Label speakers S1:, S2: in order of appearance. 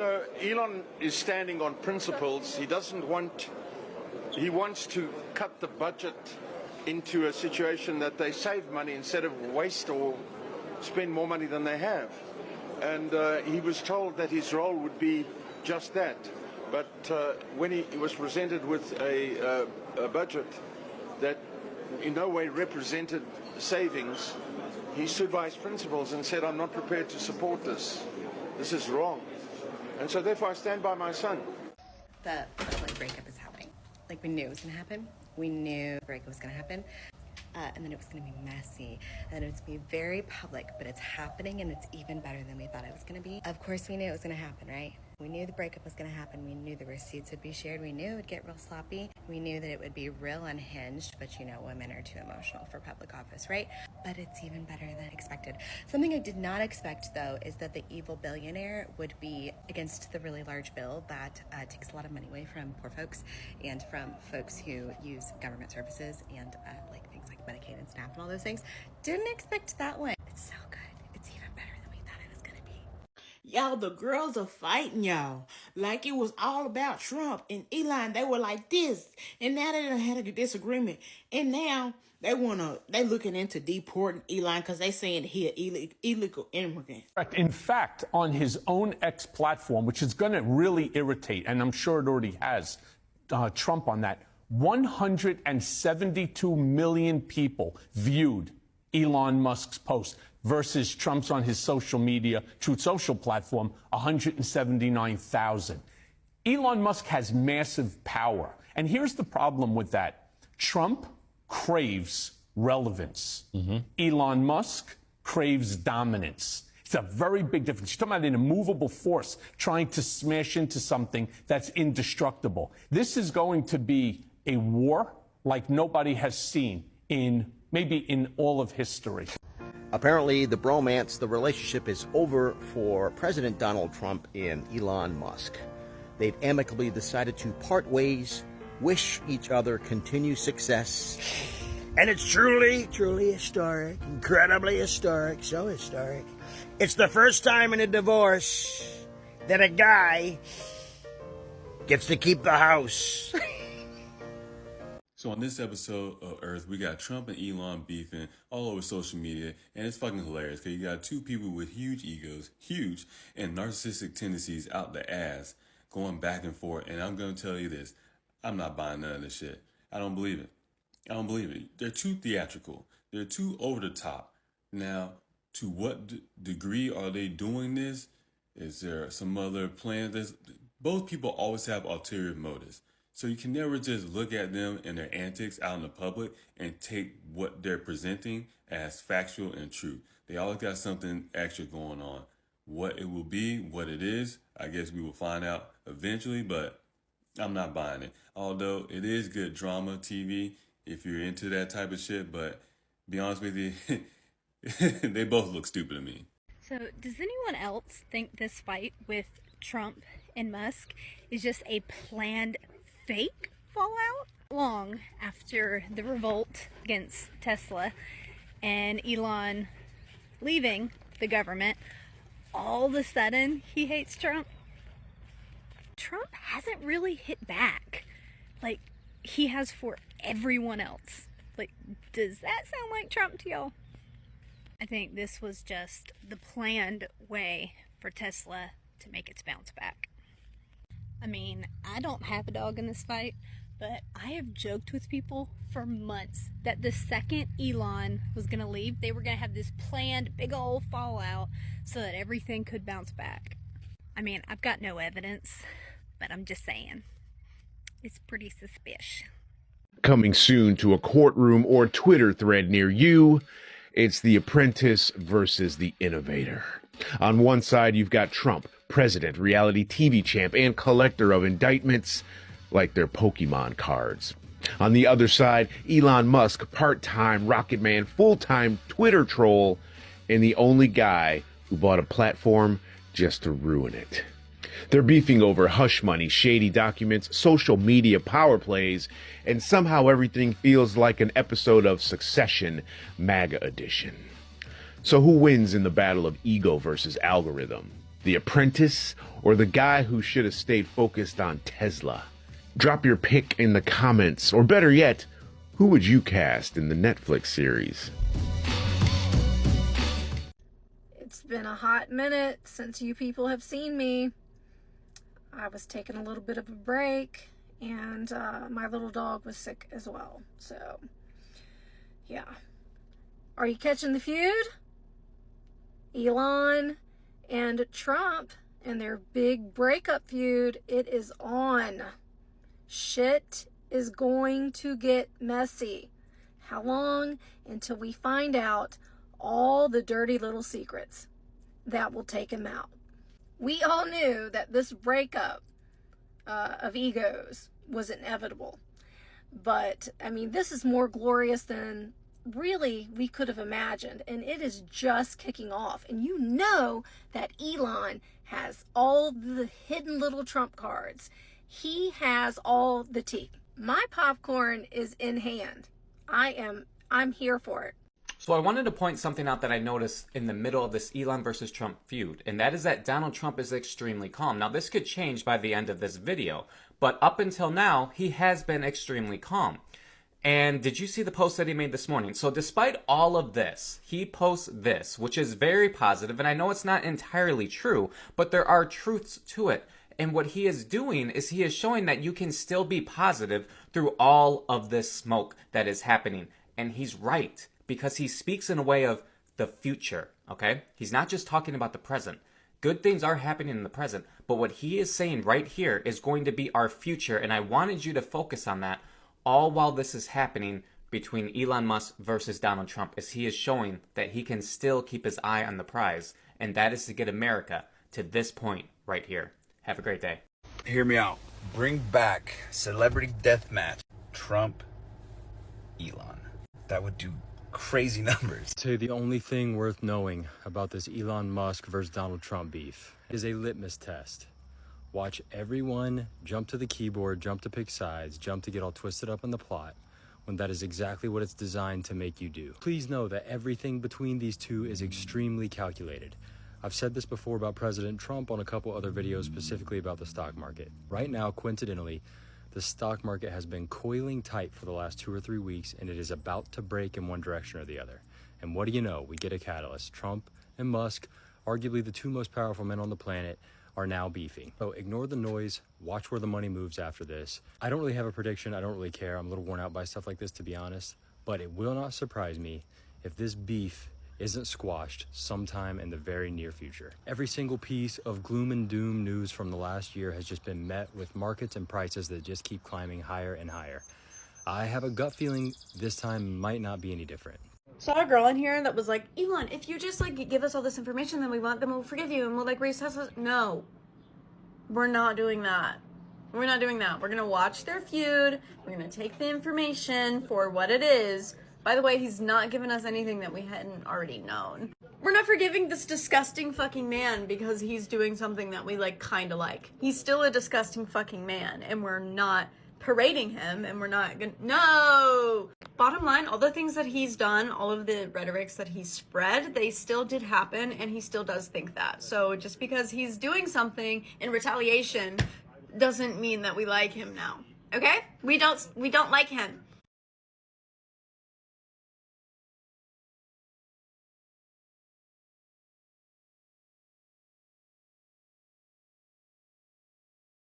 S1: Elon is standing on principles. He wants to cut the budget into a situation that they save money instead of waste or spend more money than they have. And he was told that his role would be just that. But when he was presented with a budget that in no way represented savings, he stood by his principles and said, I'm not prepared to support this. This is wrong. And so therefore I stand by my son.
S2: The breakup is happening. Like, we knew it was going to happen. We knew the breakup was going to happen. And then it was going to be messy. And it was going to be very public. But it's happening, and it's even better than we thought it was going to be. Of course, we knew it was going to happen, right? We knew the breakup was going to happen. We knew the receipts would be shared. We knew it would get real sloppy. We knew that it would be real unhinged. But, women are too emotional for public office, right? But it's even better than expected. Something I did not expect, though, is that the evil billionaire would be against the really large bill that takes a lot of money away from poor folks and from folks who use government services and things like Medicaid and SNAP and all those things. Didn't expect that one. It's so good. It's even better than we thought it was going to be.
S3: Y'all, the girls are fighting y'all like it was all about Trump and Elon. They were like this, and now they done had a disagreement, and now they looking into deporting Elon because they saying he an illegal immigrant.
S4: In fact, on his own X platform, which is going to really irritate, and I'm sure it already has, Trump on that, 172 million people viewed Elon Musk's post versus Trump's on his social media, Truth Social platform, 179,000. Elon Musk has massive power. And here's the problem with that. Trump craves relevance. Elon Musk craves dominance. It's a very big difference. You're talking about an immovable force trying to smash into something that's indestructible. This is going to be a war like nobody has seen maybe in all of history.
S5: Apparently, the relationship is over for President Donald Trump and Elon Musk. They've amicably decided to part ways, wish each other continued success. And it's truly, truly historic, incredibly historic, so historic. It's the first time in a divorce that a guy gets to keep the house.
S6: So on this episode of Earth, we got Trump and Elon beefing all over social media, and it's fucking hilarious because you got two people with huge egos, huge, and narcissistic tendencies out the ass going back and forth. And I'm going to tell you this, I'm not buying none of this shit. I don't believe it. I don't believe it. They're too theatrical. They're too over the top. Now, to what degree are they doing this? Is there some other plan? Both people always have ulterior motives. So you can never just look at them and their antics out in the public and take what they're presenting as factual and true. They always got something extra going on. What it will be, what it is, I guess we will find out eventually, but I'm not buying it. Although it is good drama TV if you're into that type of shit, but be honest with you, they both look stupid to me.
S7: So does anyone else think this fight with Trump and Musk is just a planned fake fallout? Long after the revolt against Tesla and Elon leaving the government, all of a sudden he hates Trump. Trump hasn't really hit back like he has for everyone else. Like, does that sound like Trump to y'all? I think this was just the planned way for Tesla to make its bounce back. I mean, I don't have a dog in this fight, but I have joked with people for months that the second Elon was going to leave, they were going to have this planned big old fallout so that everything could bounce back. I mean, I've got no evidence, but I'm just saying, it's pretty suspicious.
S8: Coming soon to a courtroom or Twitter thread near you, it's The Apprentice versus The Innovator. On one side, you've got Trump, president, reality TV champ, and collector of indictments like they're Pokemon cards. On the other side, Elon Musk, part-time rocket man, full-time Twitter troll, and the only guy who bought a platform just to ruin it. They're beefing over hush money, shady documents, social media power plays, and somehow everything feels like an episode of Succession, MAGA edition. So who wins in the battle of ego versus algorithm? The Apprentice, or the guy who should have stayed focused on Tesla? Drop your pick in the comments, or better yet, who would you cast in the Netflix series?
S9: It's been a hot minute since you people have seen me. I was taking a little bit of a break, and my little dog was sick as well. So, yeah. Are you catching the feud? Elon and Trump and their big breakup feud, it is on. Shit is going to get messy. How long? Until we find out all the dirty little secrets that will take him out. We all knew that this breakup of egos was inevitable. But, I mean, this is more glorious than really we could have imagined. And it is just kicking off. And you know that Elon has all the hidden little trump cards. He has all the tea. My popcorn is in hand. I'm here for it.
S10: So I wanted to point something out that I noticed in the middle of this Elon versus Trump feud, and that is that Donald Trump is extremely calm. Now, this could change by the end of this video, but up until now, he has been extremely calm. And did you see the post that he made this morning? So despite all of this, he posts this, which is very positive, and I know it's not entirely true, but there are truths to it. And what he is doing is he is showing that you can still be positive through all of this smoke that is happening. And he's right, because he speaks in a way of the future, okay? He's not just talking about the present. Good things are happening in the present, but what he is saying right here is going to be our future, and I wanted you to focus on that all while this is happening between Elon Musk versus Donald Trump, as he is showing that he can still keep his eye on the prize, and that is to get America to this point right here. Have a great day.
S11: Hear me out. Bring back celebrity deathmatch. Trump, Elon. That would do crazy numbers.
S12: Say the only thing worth knowing about this Elon Musk versus Donald Trump beef is a litmus test. Watch everyone jump to the keyboard, jump to pick sides, jump to get all twisted up in the plot, when that is exactly what it's designed to make you do. Please know that everything between these two is extremely calculated. I've said this before about President Trump on a couple other videos specifically about the stock market. Right now, coincidentally, the stock market has been coiling tight for the last 2 or 3 weeks, and it is about to break in one direction or the other. And what do you know? We get a catalyst. Trump and Musk, arguably the two most powerful men on the planet, are now beefing. So ignore the noise, watch where the money moves after this. I don't really have a prediction, I don't really care. I'm a little worn out by stuff like this, to be honest, but it will not surprise me if this beef isn't squashed sometime in the very near future. Every single piece of gloom and doom news from the last year has just been met with markets and prices that just keep climbing higher and higher. I have a gut feeling this time might not be any different.
S13: Saw a girl in here that was like, Elon, if you just like give us all this information, then we'll forgive you and we'll like reassess it. No, we're not doing that. We're not doing that. We're gonna watch their feud. We're gonna take the information for what it is. By the way, he's not giving us anything that we hadn't already known. We're not forgiving this disgusting fucking man because he's doing something that we like kinda like. He's still a disgusting fucking man, and we're not parading him, and we're not gonna, no! Bottom line, all the things that he's done, all of the rhetorics that he's spread, they still did happen, and he still does think that. So just because he's doing something in retaliation doesn't mean that we like him now, okay? We don't like him.